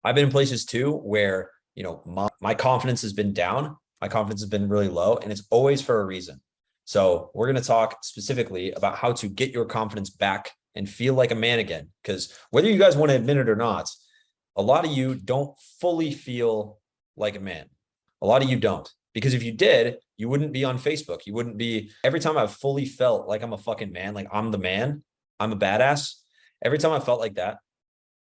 I've been in places too where, my confidence has been down. My confidence has been really low, and it's always for a reason. So we're going to talk specifically about how to get your confidence back and feel like a man again. Because whether you guys want to admit it or not, a lot of you don't fully feel like a man. A lot of you don't. Because if you did, you wouldn't be on Facebook. You wouldn't be. Every time I've fully felt like I'm a fucking man, like I'm the man, I'm a badass. Every time I felt like that,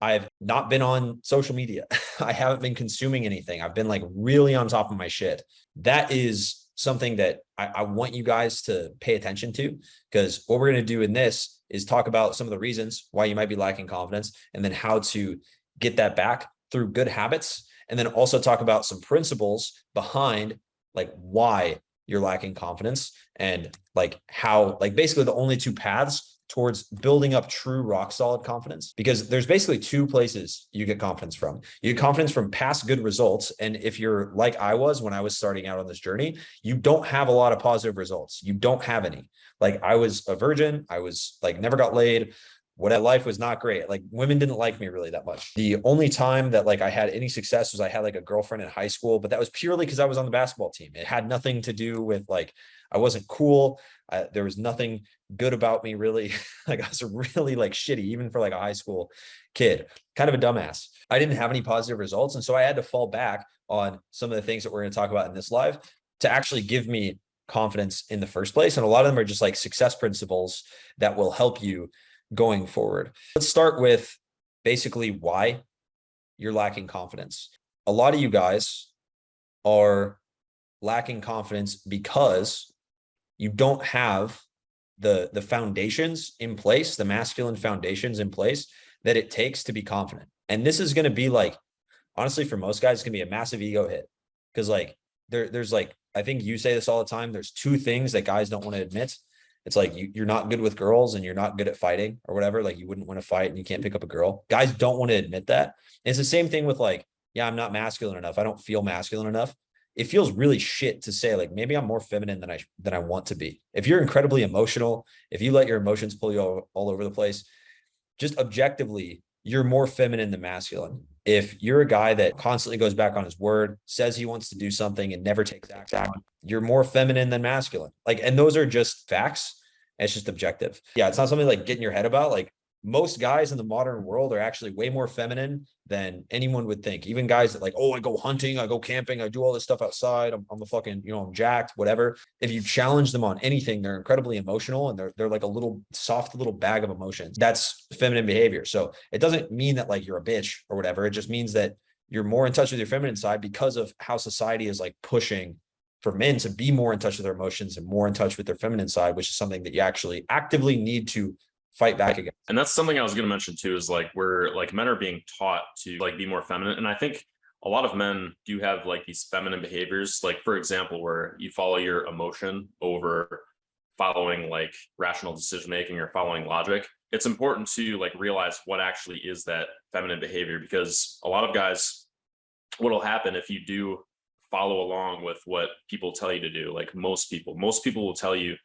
I've not been on social media. I haven't been consuming anything. I've been like really on top of my shit. That is something that I want you guys to pay attention to, because what we're going to do in this is talk about some of the reasons why you might be lacking confidence, and then how to get that back through good habits. And then also talk about some principles behind like why you're lacking confidence, and like how, like basically the only two paths towards building up true rock solid confidence. Because there's basically two places you get confidence from. You get confidence from past good results. And if you're like I was when I was starting out on this journey, you don't have a lot of positive results. You don't have any. Like I was a virgin. I was like, never got laid. What life was not great. Like women didn't like me really that much. The only time that like I had any success was I had like a girlfriend in high school, but that was purely because I was on the basketball team. It had nothing to do with like, I wasn't cool. There was nothing good about me really. Like I was really like shitty, even for like a high school kid, kind of a dumbass. I didn't have any positive results. And so I had to fall back on some of the things that we're going to talk about in this live to actually give me confidence in the first place. And a lot of them are just like success principles that will help you going forward. Let's start with basically why you're lacking confidence. A lot of you guys are lacking confidence because you don't have the foundations in place, the masculine foundations in place that it takes to be confident. And this is going to be like, honestly, for most guys, it's going to be a massive ego hit. Because like there's like, I think you say this all the time, there's two things that guys don't want to admit. It's like you're not good with girls and you're not good at fighting or whatever. Like you wouldn't want to fight and you can't pick up a girl. Guys don't want to admit that. And it's the same thing with like, yeah, I'm not masculine enough. I don't feel masculine enough. It feels really shit to say like, maybe I'm more feminine than I want to be. If you're incredibly emotional, if you let your emotions pull you all over the place, just objectively, you're more feminine than masculine. If you're a guy that constantly goes back on his word, says he wants to do something and never takes action, you're more feminine than masculine. Like, and those are just facts. It's just objective. Yeah, it's not something like get in your head about. Like most guys in the modern world are actually way more feminine than anyone would think. Even guys that like, oh, I go hunting, I go camping, I do all this stuff outside. I'm a fucking, I'm jacked, whatever. If you challenge them on anything, they're incredibly emotional, and they're like a little soft little bag of emotions. That's feminine behavior. So it doesn't mean that like you're a bitch or whatever. It just means that you're more in touch with your feminine side because of how society is like pushing for men to be more in touch with their emotions and more in touch with their feminine side, which is something that you actually actively need to fight back against. And that's something I was going to mention too, is like we're like men are being taught to like be more feminine. And I think a lot of men do have like these feminine behaviors, like for example, where you follow your emotion over following like rational decision making or following logic. It's important to like realize what actually is that feminine behavior, because a lot of guys, what'll happen if you do follow along with what people tell you to do, like most people will tell you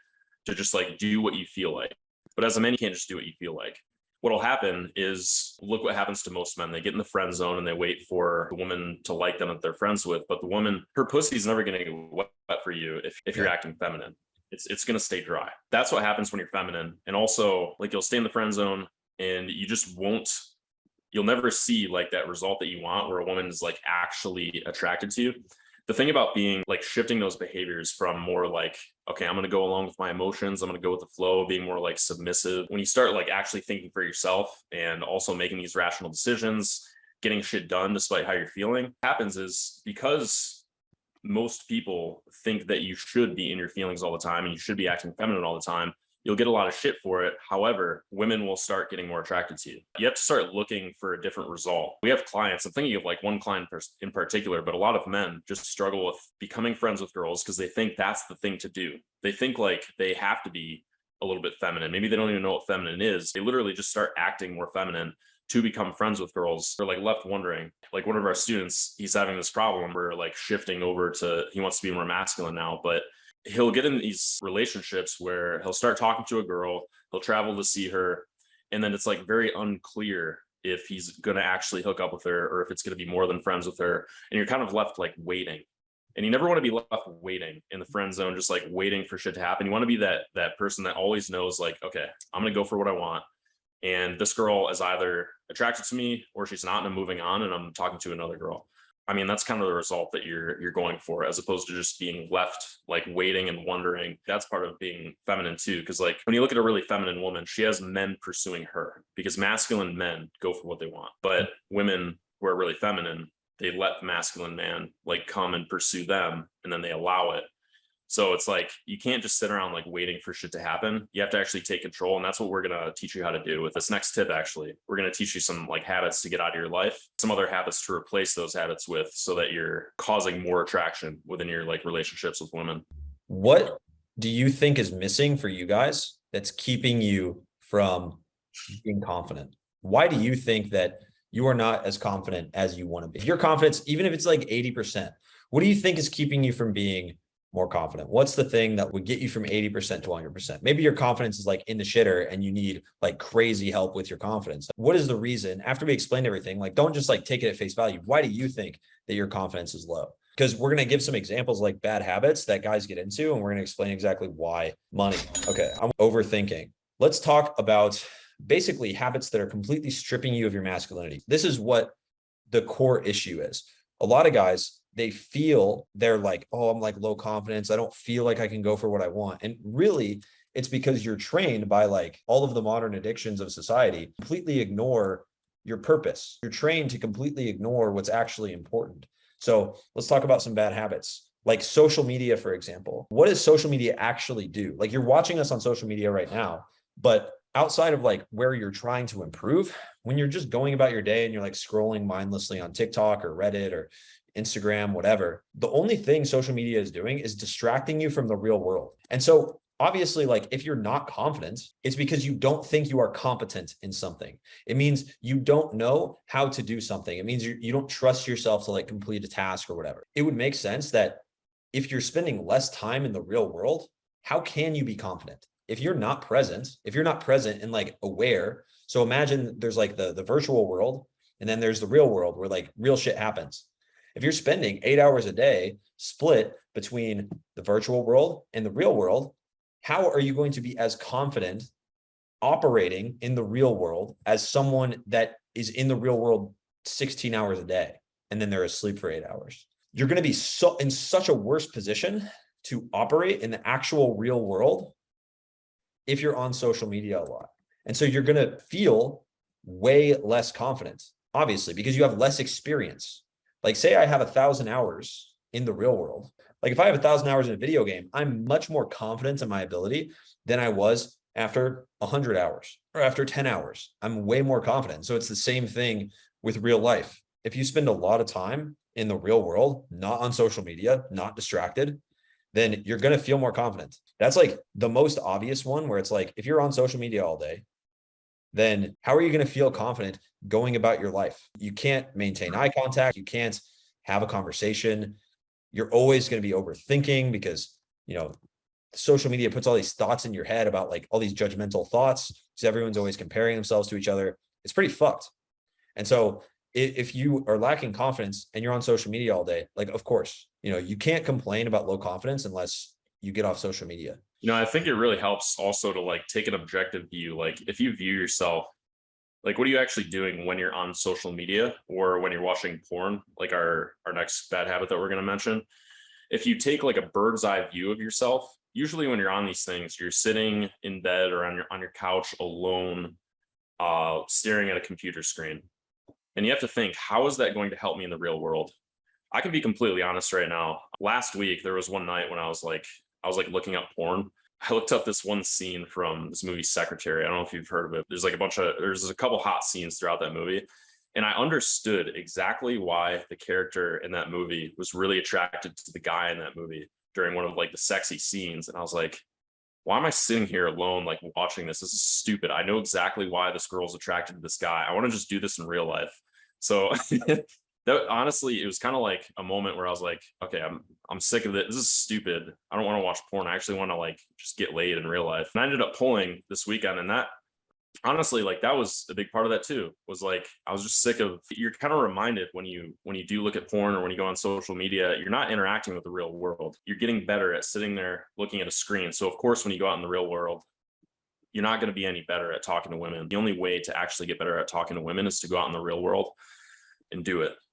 to just like do what you feel like. But as a man, you can't just do what you feel like. What'll happen is, look what happens to most men. They get in the friend zone and they wait for the woman to like them that they're friends with. But the woman, her pussy's never going to get wet for you if you're acting feminine. It's going to stay dry. That's what happens when you're feminine. And also, like, you'll stay in the friend zone and you'll never see like that result that you want, where a woman is like actually attracted to you. The thing about being like shifting those behaviors from more like, okay, I'm going to go along with my emotions, I'm going to go with the flow, being more like submissive. When you start like actually thinking for yourself and also making these rational decisions, getting shit done despite how you're feeling, what happens is, because most people think that you should be in your feelings all the time and you should be acting feminine all the time, you'll get a lot of shit for it. However, women will start getting more attracted to you. You have to start looking for a different result. We have clients, I'm thinking of like one client in particular, but a lot of men just struggle with becoming friends with girls because they think that's the thing to do. They think like they have to be a little bit feminine. Maybe they don't even know what feminine is. They literally just start acting more feminine to become friends with girls. They're like left wondering, like one of our students, he's having this problem. We're like shifting over to, he wants to be more masculine now, but he'll get in these relationships where he'll start talking to a girl, he'll travel to see her, and then it's like very unclear if he's going to actually hook up with her or if it's going to be more than friends with her. And you're kind of left like waiting. And you never want to be left waiting in the friend zone, just like waiting for shit to happen. You want to be that person that always knows, like, okay, I'm going to go for what I want. And this girl is either attracted to me or she's not, and I'm moving on and I'm talking to another girl. I mean, that's kind of the result that you're going for, as opposed to just being left like waiting and wondering. That's part of being feminine too. Cause like when you look at a really feminine woman, she has men pursuing her, because masculine men go for what they want. But women who are really feminine, they let the masculine man like come and pursue them, and then they allow it. So it's like, you can't just sit around like waiting for shit to happen. You have to actually take control. And that's what we're going to teach you how to do with this next tip. Actually, we're going to teach you some like habits to get out of your life, some other habits to replace those habits with, so that you're causing more attraction within your like relationships with women. What do you think is missing for you guys that's keeping you from being confident? Why do you think that you are not as confident as you want to be? If your confidence, even if it's like 80%, what do you think is keeping you from being more confident? What's the thing that would get you from 80% to 100%? Maybe your confidence is like in the shitter and you need like crazy help with your confidence. What is the reason? After we explained everything, like, don't just like take it at face value. Why do you think that your confidence is low? Because we're going to give some examples like bad habits that guys get into, and we're going to explain exactly why. Money. Okay, I'm overthinking. Let's talk about basically habits that are completely stripping you of your masculinity. This is what the core issue is. A lot of guys, they feel they're like, oh, I'm like low confidence. I don't feel like I can go for what I want. And really, it's because you're trained by like all of the modern addictions of society, completely ignore your purpose. You're trained to completely ignore what's actually important. So let's talk about some bad habits, like social media, for example. What does social media actually do? Like, you're watching us on social media right now, but outside of like where you're trying to improve, when you're just going about your day and you're like scrolling mindlessly on TikTok or Reddit or Instagram, whatever, the only thing social media is doing is distracting you from the real world. And so obviously, like, if you're not confident, it's because you don't think you are competent in something. It means you don't know how to do something. It means you don't trust yourself to like complete a task or whatever. It would make sense that if you're spending less time in the real world, how can you be confident? If you're not present and like aware. So imagine there's like the virtual world, and then there's the real world where like real shit happens. If you're spending 8 hours a day split between the virtual world and the real world, how are you going to be as confident operating in the real world as someone that is in the real world 16 hours a day and then they're asleep for 8 hours? You're going to be in such a worse position to operate in the actual real world if you're on social media a lot. And so you're going to feel way less confident, obviously, because you have less experience. Like, say I have 1,000 hours in the real world. Like, if I have 1,000 hours in a video game, I'm much more confident in my ability than I was after 100 hours or after 10 hours. I'm way more confident. So it's the same thing with real life. If you spend a lot of time in the real world, not on social media, not distracted, then you're going to feel more confident. That's like the most obvious one, where it's like, if you're on social media all day, then how are you going to feel confident going about your life? You can't maintain eye contact. You can't have a conversation. You're always going to be overthinking because, social media puts all these thoughts in your head about like all these judgmental thoughts. So everyone's always comparing themselves to each other. It's pretty fucked. And so if you are lacking confidence and you're on social media all day, like, of course, you can't complain about low confidence unless you get off social media. I think it really helps also to like take an objective view. Like, if you view yourself, like, what are you actually doing when you're on social media or when you're watching porn, like our next bad habit that we're going to mention? If you take like a bird's eye view of yourself, usually when you're on these things, you're sitting in bed or on your couch alone, staring at a computer screen. And you have to think, how is that going to help me in the real world? I can be completely honest right now. Last week, there was one night when I was like looking up porn. I looked up this one scene from this movie Secretary. I don't know if you've heard of it. There's a couple hot scenes throughout that movie. And I understood exactly why the character in that movie was really attracted to the guy in that movie during one of like the sexy scenes. And I was like, why am I sitting here alone, like watching this? This is stupid. I know exactly why this girl's attracted to this guy. I want to just do this in real life. So that honestly, it was kind of like a moment where I was like, okay, I'm sick of it. This is stupid. I don't want to watch porn. I actually want to like just get laid in real life. And I ended up pulling this weekend, and that honestly, like that was a big part of that too, was like I was just sick of, you're kind of reminded when you do look at porn or when you go on social media, you're not interacting with the real world. You're getting better at sitting there looking at a screen. So of course when you go out in the real world, you're not going to be any better at talking to women. The only way to actually get better at talking to women is to go out in the real world and do it.